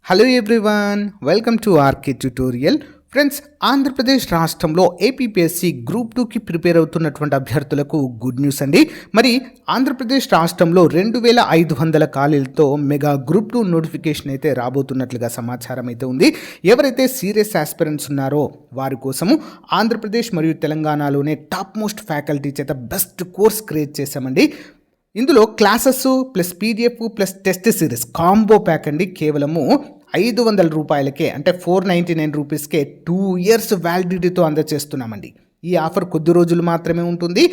Hello everyone, welcome to RK tutorial. Friends, Andhra Pradesh రాష్ట్రంలో APPSC group 2కి prepare అవుతున్నటువంటి అభ్యర్థులకు గుడ్ న్యూస్ అండి. మరి ఆంధ్రప్రదేశ్ రాష్ట్రంలో 2500 ఖాళీలతో మెగా గ్రూప్ 2 నోటిఫికేషన్ అయితే రాబోతున్నట్లుగా సమాచారం అయితే ఉంది. ఎవరైతే సీరియస్ ఆస్పిరెంట్స్ ఉన్నారో వారి కోసము ఆంధ్రప్రదేశ్ మరియు తెలంగాణలోనే టాప్ మోస్ట్ ఫ్యాకల్టీ చేత బెస్ట్ కోర్స్ క్రియేట్ చేశామండి. ఇందులో classes plus PDF plus test series combo pack అండి. కేవలము 500 రూపాయలకే, అంటే 499 రూపీస్కే 2 years వ్యాలిడిటీతో అందజేస్తున్నామండి. ఈ ఆఫర్ కొద్ది రోజులు మాత్రమే ఉంటుంది.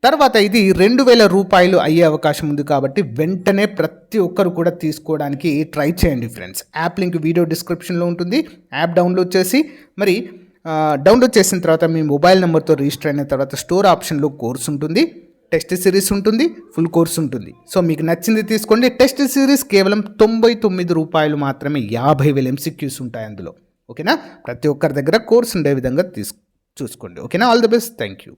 తర్వాత ఇది 2000 రూపాయలు అయ్యే అవకాశం ఉంది. కాబట్టి వెంటనే ప్రతి ఒక్కరు కూడా తీసుకోవడానికి ట్రై చేయండి ఫ్రెండ్స్. యాప్ లింక్ వీడియో డిస్క్రిప్షన్లో ఉంటుంది. యాప్ డౌన్లోడ్ చేసి డౌన్లోడ్ చేసిన తర్వాత మీ మొబైల్ నెంబర్తో రిజిస్టర్ అయిన తర్వాత స్టోర్ ఆప్షన్లో కోర్స్ ఉంటుంది, టెస్ట్ సిరీస్ ఉంటుంది, ఫుల్ కోర్స్ ఉంటుంది. సో మీకు నచ్చింది తీసుకోండి. టెస్ట్ సిరీస్ కేవలం 99 రూపాయలు మాత్రమే. 50,000 MCQs ఉంటాయి అందులో. ఓకేనా? ప్రతి ఒక్కరి దగ్గర కోర్స్ ఉండే విధంగా చూసుకోండి. ఓకేనా? All the best. Thank you.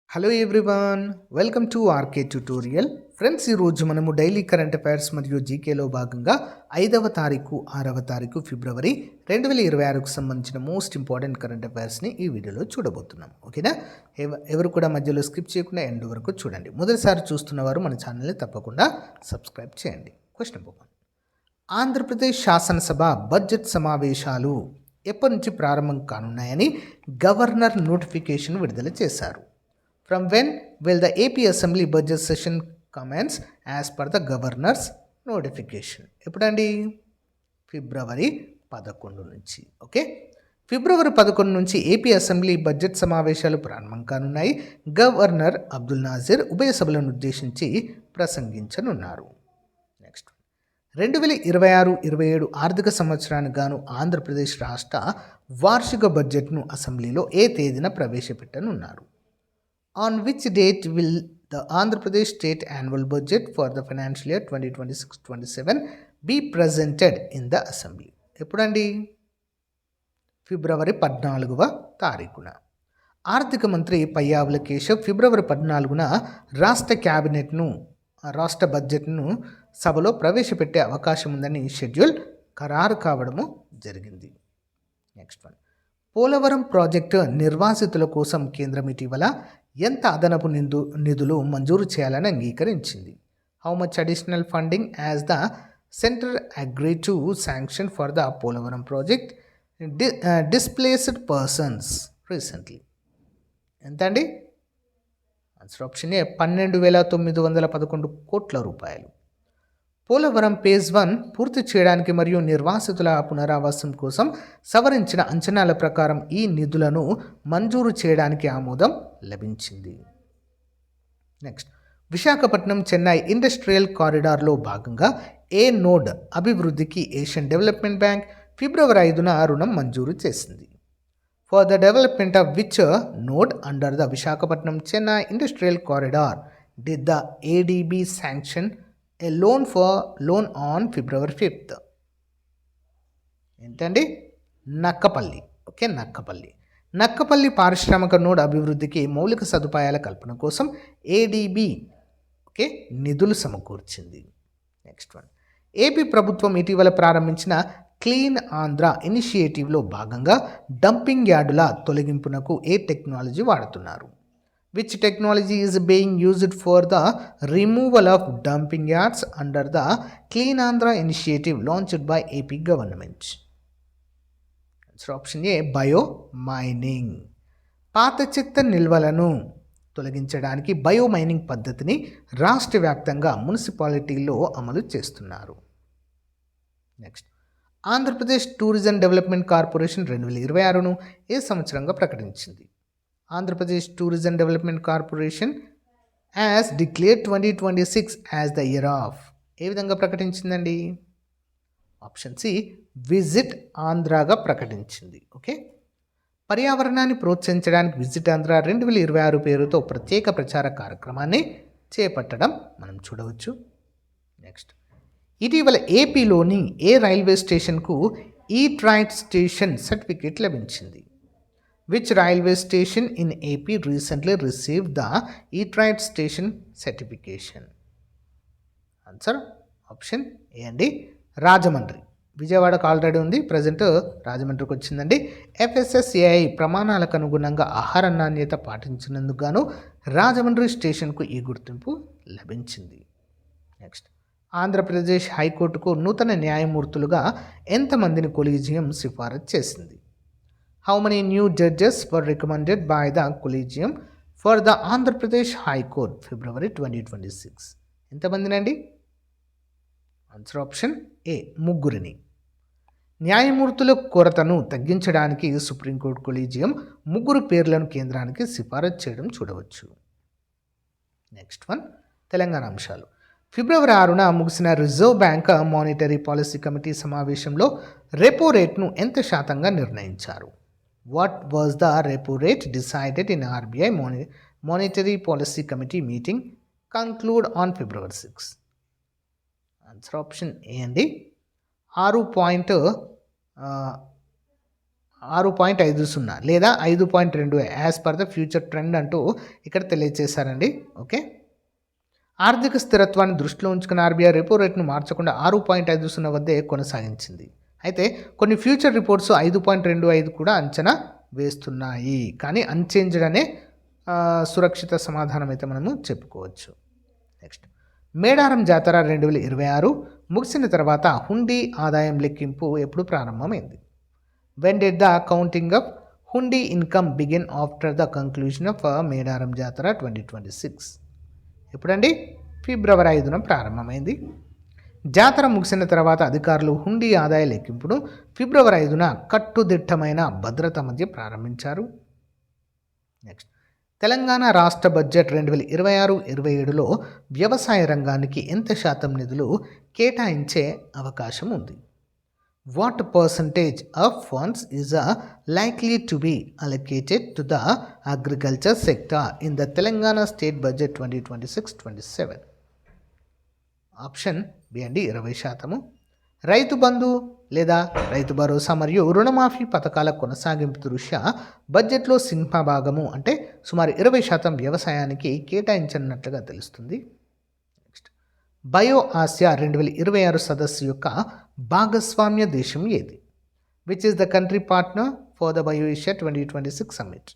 Hello everyone, welcome to RK tutorial. Friends, ఈరోజు మనము డైలీ కరెంట్ అఫైర్స్ మరియు జీకేలో భాగంగా 5వ తారీఖు 6వ తారీఖు ఫిబ్రవరి 2026కు సంబంధించిన మోస్ట్ ఇంపార్టెంట్ కరెంట్ అఫైర్స్ని ఈ వీడియోలో చూడబోతున్నాం. ఓకేనా? ఎవరు కూడా మధ్యలో స్కిప్ చేయకుండా ఎండ్ వరకు చూడండి. మొదటిసారి చూస్తున్నవారు మన ఛానల్ని తప్పకుండా సబ్స్క్రైబ్ చేయండి. క్వశ్చన్ నెంబర్ 1, ఆంధ్రప్రదేశ్ శాసనసభ బడ్జెట్ సమావేశాలు ఎప్పటి నుంచి ప్రారంభం కానున్నాయని గవర్నర్ నోటిఫికేషన్ విడుదల చేశారు. From when will the AP Assembly budget session commence as per the governor's notification? ఎప్పుడండి? ఫిబ్రవరి 11 నుంచి. ఓకే, ఫిబ్రవరి 11 నుంచి ఏపీ అసెంబ్లీ బడ్జెట్ సమావేశాలు ప్రారంభం కానున్నాయి. గవర్నర్ అబ్దుల్ నాజీర్ ఉభయ సభలను ఉద్దేశించి ప్రసంగించనున్నారు. నెక్స్ట్, 2026-27 ఆర్థిక సంవత్సరానికి గాను ఆంధ్రప్రదేశ్ రాష్ట్ర వార్షిక బడ్జెట్ను అసెంబ్లీలో ఏ తేదీన ప్రవేశపెట్టనున్నారు? On which date will the Andhra Pradesh State Annual Budget for the financial year 2026-27 be presented in the Assembly? ఎప్పుడండి? ఫిబ్రవరి 14వ తారీఖున. ఆర్థిక మంత్రి పయ్యావుల కేశవ్ ఫిబ్రవరి 14న రాష్ట్ర బడ్జెట్ను సభలో ప్రవేశపెట్టే అవకాశం ఉందని షెడ్యూల్ ఖరారు కావడము జరిగింది. నెక్స్ట్ వన్, పోలవరం ప్రాజెక్టు నిర్వాసితుల కోసం కేంద్రం ఇటీవల ఎంత అదనపు నిధులు మంజూరు చేయాలని అంగీకరించింది? How much additional funding as the centre agree to sanction for the Polavaram project displaced persons recently? ఎంత అండి? ఆన్సర్ ఆప్షన్ ఏ, 12,911 కోట్ల రూపాయలు. పోలవరం ఫేజ్ 1 పూర్తి చేయడానికి మరియు నిర్వాసితుల పునరావాసం కోసం సవరించిన అంచనాల ప్రకారం ఈ నిధులను మంజూరు చేయడానికి ఆమోదం లభించింది. నెక్స్ట్, విశాఖపట్నం చెన్నై ఇండస్ట్రియల్ కారిడార్లో భాగంగా ఏ నోడ్ అభివృద్ధికి ఏషియన్ డెవలప్మెంట్ బ్యాంక్ ఫిబ్రవరి 5న రుణం మంజూరు చేసింది? For the development of which node under the Visakhapatnam Chennai industrial corridor did the ADB sanction a loan on February 5th? ఏంటండి? నక్కపల్లి. ఓకే, నక్కపల్లి పారిశ్రామిక నోడ్ అభివృద్ధికి మౌలిక సదుపాయాల కల్పన కోసం ఏడీబీ నిధులు సమకూర్చింది. నెక్స్ట్ వన్, ఏపీ ప్రభుత్వం ఇటీవల ప్రారంభించిన క్లీన్ ఆంధ్ర ఇనిషియేటివ్లో భాగంగా డంపింగ్ యార్డుల తొలగింపునకు ఏ టెక్నాలజీ వాడుతున్నారు? Which technology is being used for the removal of dumping yards under the Clean Andhra initiative launched by AP government? Answer option A, biomining. పాత చెత్త నిల్వలను తొలగించడానికి బయోమైనింగ్ పద్ధతిని రాష్ట్ర వ్యాప్తంగా మున్సిపాలిటీల్లో అమలు చేస్తున్నారు. Next, Andhra Pradesh tourism development corporation 2026ను ఏ సంవత్సరంగా ప్రకటించింది? Andhra Pradesh tourism development corporation as declare 2026 as the year of. ఏ విధంగా ప్రకటించిందండి? ఆప్షన్ సి, విజిట్ ఆంధ్రాగా ప్రకటించింది. ఓకే, పర్యావరణాన్ని ప్రోత్సహించడానికి విజిట్ ఆంధ్ర 2026 పేరుతో ప్రత్యేక ప్రచార కార్యక్రమాన్ని చేపట్టడం మనం చూడవచ్చు. నెక్స్ట్, ఇటీవల ఏపీలోని ఏ రైల్వే స్టేషన్కు ఈ ట్రైన్ స్టేషన్ సర్టిఫికేట్ లభించింది? Which railway station in AP recently received the E-Trade station certification? Answer option A అండి, రాజమండ్రి. విజయవాడకు ఆల్రెడీ ఉంది, ప్రజెంట్ రాజమండ్రికి వచ్చిందండి. FSSAI ప్రమాణాలకు అనుగుణంగా ఆహార నాణ్యత పాటించినందుకు గాను రాజమండ్రి స్టేషన్కు ఈ గుర్తింపు లభించింది. నెక్స్ట్, ఆంధ్రప్రదేశ్ హైకోర్టుకు నూతన న్యాయమూర్తులుగా ఎంతమందిని కొలీజియం సిఫారసు చేసింది? How many new judges were recommended by the collegium for the Andhra Pradesh high court February 2026? ఎంతమందినండి? ఆన్సర్ ఆప్షన్ ఏ, ముగ్గురిని. న్యాయమూర్తుల కొరతను తగ్గించడానికి సుప్రీంకోర్టు కొలీజియం ముగ్గురు పేర్లను కేంద్రానికి సిఫారసు చేయడం చూడవచ్చు. నెక్స్ట్ వన్, తెలంగాణ అంశాలు. ఫిబ్రవరి 6న ముగిసిన reserve bank monetary policy committee సమావేశంలో రెపో రేట్ను ఎంత శాతంగా నిర్ణయించారు? What was the repo rate decided in RBI monetary policy committee meeting conclude on February 6? Answer option ఏ అండి, 6.50 లేదా 5.2 as per the future trend అంటూ ఇక్కడ తెలియజేశారండి. ఓకే, ఆర్థిక స్థిరత్వాన్ని దృష్టిలో ఉంచుకున్న RBI రెపో రేట్ను మార్చకుండా 6.50 వద్దే కొనసాగించింది. అయితే కొన్ని ఫ్యూచర్ రిపోర్ట్స్ 5.25 కూడా అంచనా వేస్తున్నాయి. కానీ అన్చేంజ్డ్ అనే సురక్షిత సమాధానం అయితే మనము చెప్పుకోవచ్చు. నెక్స్ట్, మేడారం జాతర 2026 ముగిసిన తర్వాత హుండీ ఆదాయం లెక్కింపు ఎప్పుడు ప్రారంభమైంది? When did the counting of hundi income begin after the conclusion of Medaram జాతర 2026? ఎప్పుడండి? ఫిబ్రవరి 5న ప్రారంభమైంది. జాతర ముగిసిన తర్వాత అధికారులు హుండీ ఆదాయ లెక్కింపును ఫిబ్రవరి 5న కట్టుదిట్టమైన భద్రత మధ్య ప్రారంభించారు. నెక్స్ట్, తెలంగాణ రాష్ట్ర బడ్జెట్ 2026-27లో వ్యవసాయ రంగానికి ఎంత శాతం నిధులు కేటాయించే అవకాశం ఉంది? What percentage of funds is likely to be allocated to the agriculture sector in the Telangana state budget 2026-27? Option B అండి, 20%. రైతు బంధు లేదా రైతు భరోసా మరియు రుణమాఫీ పథకాల కొనసాగింపు దృష్ట్యా బడ్జెట్లో సింహభాగము అంటే సుమారు 20% వ్యవసాయానికి కేటాయించనున్నట్లుగా తెలుస్తుంది. నెక్స్ట్, బయో ఆసియా 2026 సదస్సు యొక్క భాగస్వామ్య దేశం ఏది? Which is the country partner for the bio Asia 2026 summit?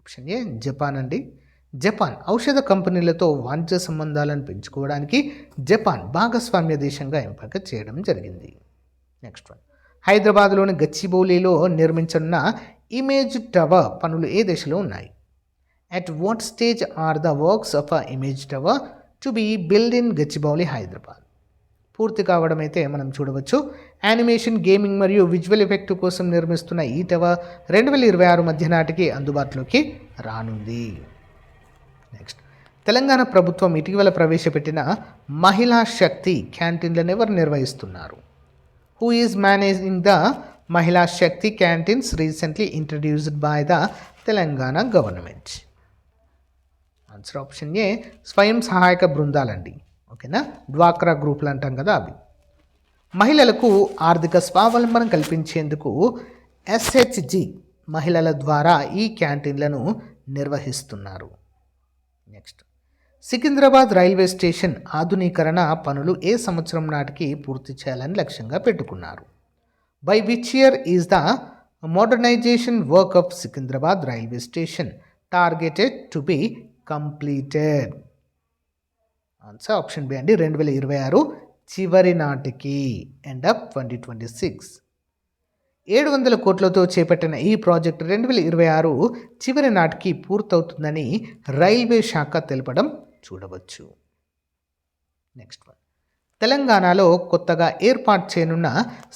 Option A, Japan అండి. జపాన్ ఔషధ కంపెనీలతో వాణిజ్య సంబంధాలను పెంచుకోవడానికి జపాన్ భాగస్వామ్య దేశంగా ఎంపిక చేయడం జరిగింది. నెక్స్ట్ వన్, హైదరాబాద్లోని గచ్చిబౌలిలో నిర్మించనున్న ఇమేజ్ టవర్ పనులు ఏ దశలో ఉన్నాయి? At what stage are the works of image tower to be build in Gachibowli, Hyderabad? పూర్తి కావడం అయితే మనం చూడవచ్చు. యానిమేషన్, గేమింగ్ మరియు విజువల్ ఎఫెక్ట్ కోసం నిర్మిస్తున్న ఈ టవర్ 2026 మధ్య నాటికి అందుబాటులోకి రానుంది. నెక్స్ట్, తెలంగాణ ప్రభుత్వం ఇటీవల ప్రవేశపెట్టిన మహిళా శక్తి క్యాంటీన్లను ఎవరు నిర్వహిస్తున్నారు? Who is managing the Mahila Shakti canteens recently introduced by the Telangana government? Answer option A, స్వయం సహాయక బృందాలండి. ఓకేనా, డ్వాక్రా గ్రూపులు అంటాం కదా అవి. మహిళలకు ఆర్థిక స్వావలంబన కల్పించేందుకు SHG మహిళల ద్వారా ఈ క్యాంటీన్లను నిర్వహిస్తున్నారు. నెక్స్ట్, సికింద్రాబాద్ రైల్వే స్టేషన్ ఆధునీకరణ పనులు ఏ సంవత్సరం నాటికి పూర్తి చేయాలని లక్ష్యంగా పెట్టుకున్నారు? By which year is the modernisation work of Secunderabad railway station targeted to be completed? Answer option B అండి, 2026 చివరి నాటికి, ఎండ్ ఆఫ్ 2026. 700 కోట్లతో చేపట్టిన ఈ ప్రాజెక్టు 2026 చివరి నాటికి పూర్తవుతుందని రైల్వే శాఖ తెలపడం చూడవచ్చు. నెక్స్ట్ వన్, తెలంగాణలో కొత్తగా ఏర్పాటు చేయనున్న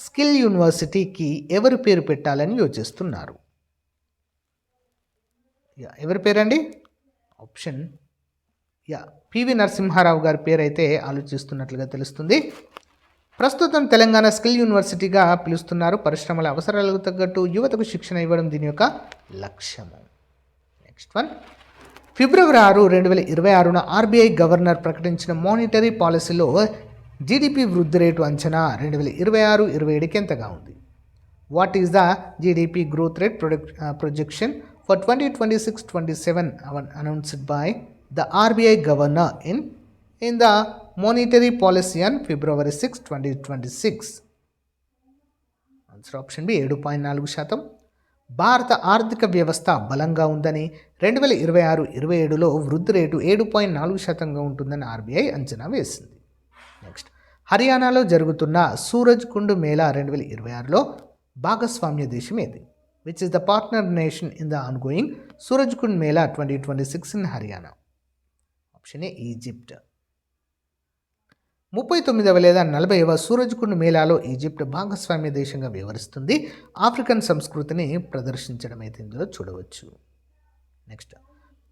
స్కిల్ యూనివర్సిటీకి ఎవరి పేరు పెట్టాలని యోచిస్తున్నారు? ఎవరి పేరండి? ఆప్షన్ పివి నరసింహారావు గారి పేరు అయితే ఆలోచిస్తున్నట్లుగా తెలుస్తుంది. ప్రస్తుతం తెలంగాణ స్కిల్ యూనివర్సిటీగా పిలుస్తున్నారు. పరిశ్రమల అవసరాలకు తగ్గట్టు యువతకు శిక్షణ ఇవ్వడం దీని యొక్క లక్ష్యము. నెక్స్ట్ వన్, ఫిబ్రవరి 6, 2026న RBI గవర్నర్ ప్రకటించిన మానిటరీ పాలసీలో జీడిపి వృద్ధి రేటు అంచనా 2026-27కి ఎంతగా ఉంది? What is the GDP growth rate projection for 2026-27 announced by the RBI governor in the monetary policy on February 6, 2026? Answer option B 7.4%. భారత ఆర్థిక వ్యవస్థ బలంగా ఉందని 2026-27లో వృద్ధి రేటు 7.4%గా ఉంటుందని ఆర్బీఐ అంచనా వేసింది. నెక్స్ట్, హర్యానాలో జరుగుతున్న సూరజ్ కుండ్ మేళా 2026లో భాగస్వామ్య దేశం ఏది? Which is the partner nation in the ongoing Suraj Kund Mela 2026 in Haryana? Option A Egypt. 39వ లేదా 40వ సూరజ్ కుండ్ మేళాలో ఈజిప్ట్ భాగస్వామ్య దేశంగా వ్యవహరిస్తుంది. ఆఫ్రికన్ సంస్కృతిని ప్రదర్శించడం అయితే ఇందులో చూడవచ్చు. నెక్స్ట్,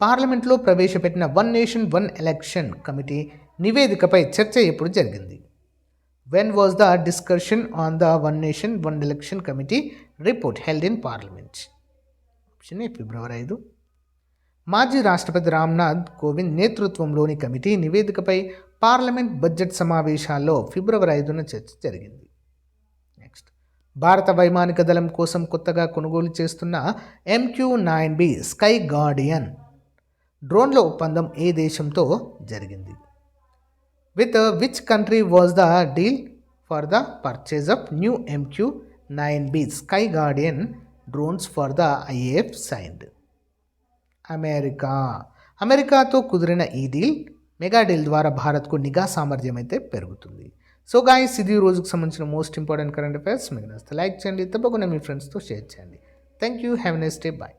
పార్లమెంట్లో ప్రవేశపెట్టిన one nation one election committee నివేదికపై చర్చ ఎప్పుడు జరిగింది? When was the discussion on the one nation one election committee report held in parliament? Option A February 5. మాజీ రాష్ట్రపతి రామ్నాథ్ కోవింద్ నేతృత్వంలోని కమిటీ నివేదికపై పార్లమెంట్ బడ్జెట్ సమావేశాల్లో ఫిబ్రవరి 5న చర్చ జరిగింది. నెక్స్ట్, భారత వైమానిక దళం కోసం కొత్తగా కొనుగోలు చేస్తున్న MQ-9B స్కై గార్డియన్ డ్రోన్ల ఒప్పందం ఏ దేశంతో జరిగింది? With which country was the deal for the purchase of new MQ-9B sky Guardian drones for the IAF signed? అమెరికాతో కుదిరిన ఈ డీల్ మెగా డీల్ ద్వారా భారత్కు నిఘా సామర్థ్యం అయితే పెరుగుతుంది. సో గాయ్స్, ఇది రోజుకు సంబంధించిన మోస్ట్ ఇంపార్టెంట్ కరెంట్ అఫైర్స్. మీకు నచ్చితే లైక్ చేయండి, తప్పకుండా మీ ఫ్రెండ్స్తో షేర్ చేయండి. Thank you. Have a nice day. Bye.